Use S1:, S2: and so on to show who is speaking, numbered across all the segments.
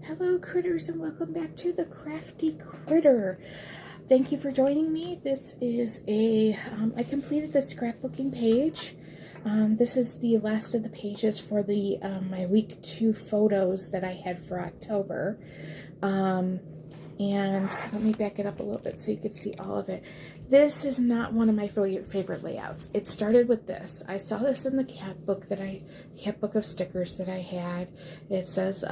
S1: Hello critters and welcome back to the Crafty Critter. Thank you for joining me. This is I completed the scrapbooking page. This is the last of the pages for the my week 2 photos that I had for October. And let me back it up a little bit so you can see all of it. This is not one of my favorite layouts. It started with this. I saw this in the cat book of stickers that I had. It says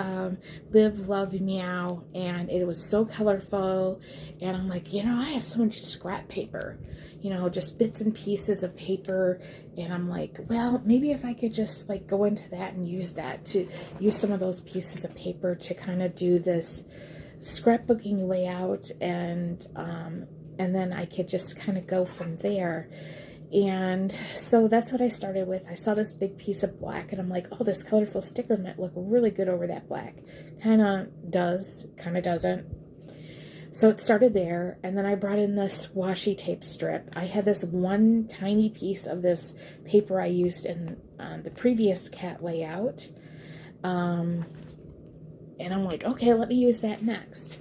S1: live, love, meow, and it was so colorful. And I'm like, I have so much scrap paper, just bits and pieces of paper. And I'm like, well, maybe if I could just like go into that and use some of those pieces of paper to kind of do this scrapbooking layout, and then I could just kind of go from there. And so that's what I started with. I saw this big piece of black and I'm like, oh, this colorful sticker might look really good over that black. Kind of does, kind of doesn't. So it started there, and then I brought in this washi tape strip. I had this one tiny piece of this paper I used in the previous cat layout. And I'm like, okay, let me use that next.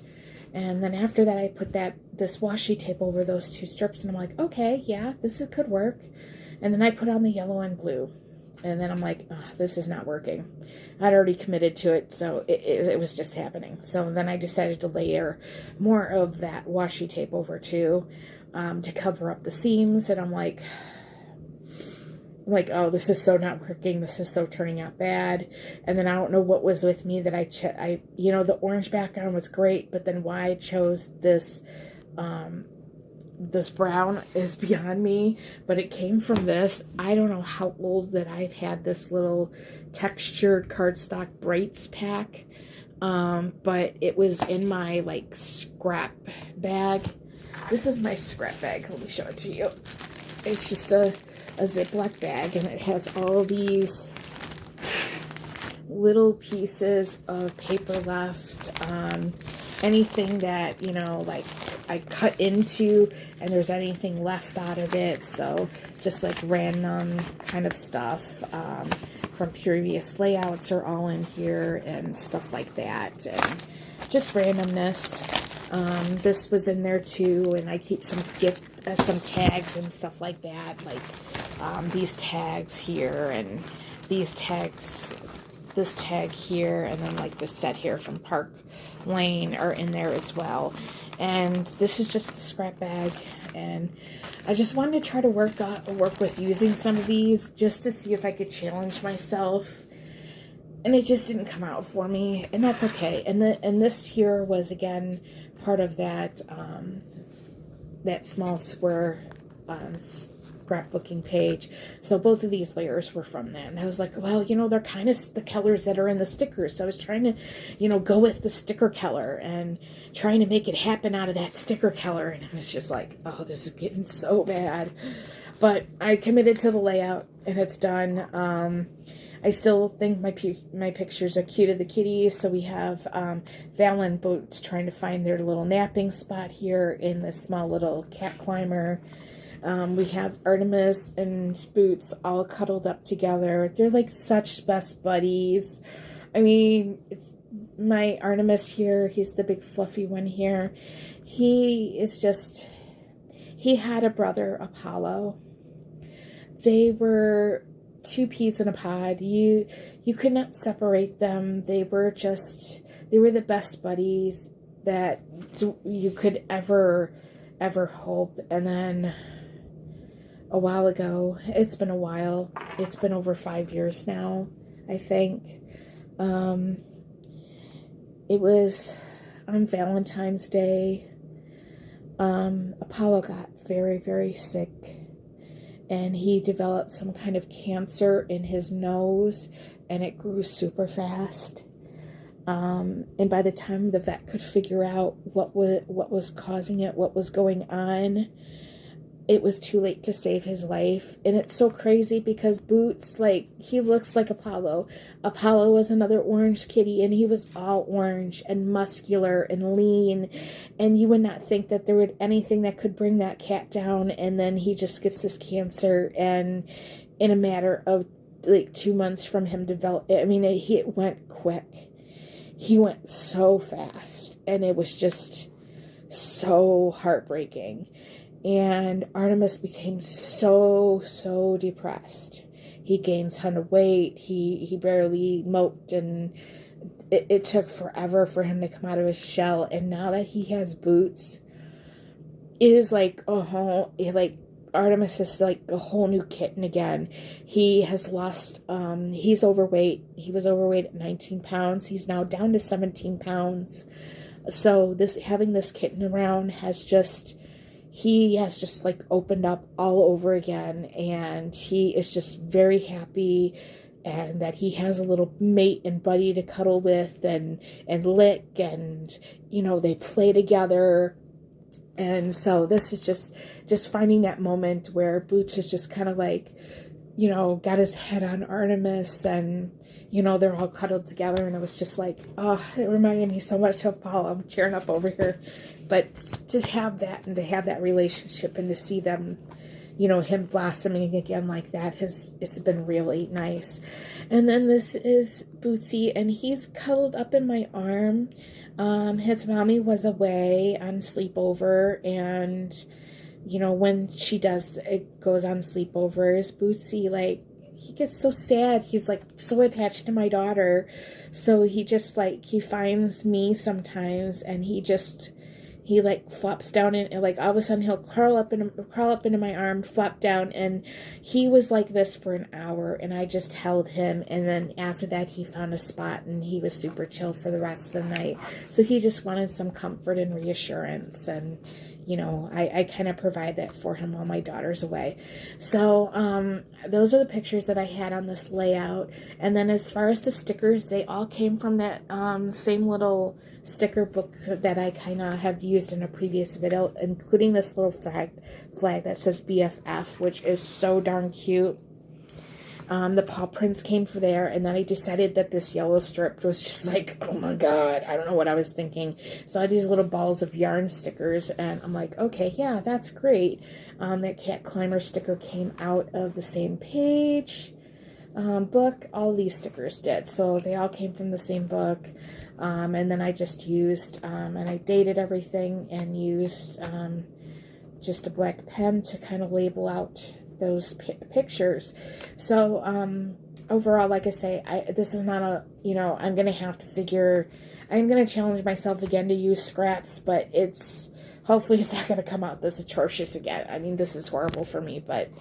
S1: And then after that, I put this washi tape over those two strips, and I'm like, okay, yeah, could work. And then I put on the yellow and blue. And then I'm like, oh, this is not working. I'd already committed to it, so it was just happening. So then I decided to layer more of that washi tape over too, to cover up the seams. And I'm like, oh, this is so not working. This is so turning out bad. And then I don't know what was with me that the orange background was great, but then why I chose this brown is beyond me. But it came from this. I don't know how old that I've had this little textured cardstock brights pack. But it was in my like scrap bag. This is my scrap bag. Let me show it to you. It's just a Ziploc bag, and it has all these little pieces of paper left, anything that like I cut into and there's anything left out of it, so just like random kind of stuff from previous layouts are all in here and stuff like that, and just randomness. This was in there too, and I keep some tags and stuff like that, like these tags here, and these tags, this tag here, and then like this set here from Park Lane are in there as well. And this is just the scrap bag, and I just wanted to try to work with using some of these just to see if I could challenge myself, and it just didn't come out for me, and that's okay. And this here was again part of that that small square scrapbooking page. So both of these layers were from that. And I was like, well, they're kind of the colors that are in the stickers. So I was trying to, go with the sticker color and trying to make it happen out of that sticker color. And I was just like, oh, this is getting so bad. But I committed to the layout, and it's done. I still think my pictures are cute of the kitties. So we have Val and Boots trying to find their little napping spot here in this small little cat climber. We have Artemis and Boots all cuddled up together. They're like such best buddies. I mean, my Artemis here, he's the big fluffy one here. He had a brother, Apollo. They were two peas in a pod. You could not separate them. They were the best buddies that you could ever hope. And then a while ago, it's been a while, it's been over 5 years now, I think, it was on Valentine's Day. Apollo got very, very sick, and he developed some kind of cancer in his nose, and it grew super fast. And by the time the vet could figure out what was causing it, what was going on, it was too late to save his life. And it's so crazy because Boots, he looks like Apollo. Apollo was another orange kitty, and he was all orange and muscular and lean, and you would not think that there would anything that could bring that cat down. And then he just gets this cancer, and in a matter of 2 months from him it went quick. he went so fast, and it was just so heartbreaking. And Artemis became so depressed. He gained a ton of weight. He barely moped, and it took forever for him to come out of his shell. And now that he has Boots, it is like a whole, like, Artemis is like a whole new kitten again. He has lost, he's overweight. He was overweight at 19 pounds. He's now down to 17 pounds. So having this kitten around he has just like opened up all over again, and he is just very happy, and that he has a little mate and buddy to cuddle with and lick, and, you know, they play together. And so this is just finding that moment where Boots is just kind of like, you know, got his head on Artemis, and, you know, they're all cuddled together, and it was just like, oh, it reminded me so much of Paul. I'm tearing up over here. But to have that, and to have that relationship, and to see them, you know, him blossoming again like that, it's been really nice. And then this is Bootsy, and he's cuddled up in my arm. His mommy was away on sleepover, and, you know, when she goes on sleepovers, Bootsy, like, he gets so sad. He's like so attached to my daughter. So he just like, he finds me sometimes, and he like flops down, and like all of a sudden he'll crawl up into my arm, flop down, and he was like this for an hour, and I just held him. And then after that, he found a spot, and he was super chill for the rest of the night. So he just wanted some comfort and reassurance, and, you know, I kind of provide that for him while my daughter's away. So those are the pictures that I had on this layout. And then as far as the stickers, they all came from that same little sticker book that I kind of have used in a previous video, including this little flag that says BFF, which is so darn cute. The paw prints came from there, and then I decided that this yellow strip was just like, oh my god, I don't know what I was thinking. So I had these little balls of yarn stickers, and I'm like, okay, yeah, that's great. That cat climber sticker came out of the same page book. All these stickers did, so they all came from the same book. And then I just used, and I dated everything, and used just a black pen to kind of label out those pictures. So overall, like I say, this is not a, you know, I'm going to challenge myself again to use scraps, but hopefully it's not going to come out this atrocious again. I mean, this is horrible for me, but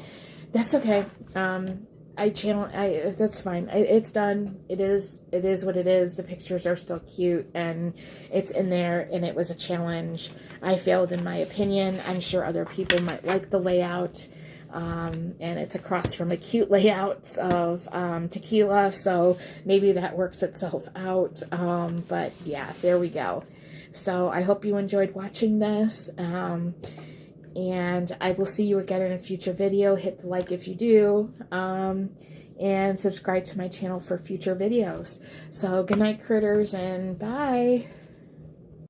S1: that's okay. That's fine. It's done. It is what it is. The pictures are still cute, and it's in there, and it was a challenge. I failed in my opinion. I'm sure other people might like the layout. And it's across from a cute layout of tequila, so maybe that works itself out. But yeah, there we go. So I hope you enjoyed watching this, and I will see you again in a future video. Hit the like if you do, and subscribe to my channel for future videos. So good night, critters, and bye.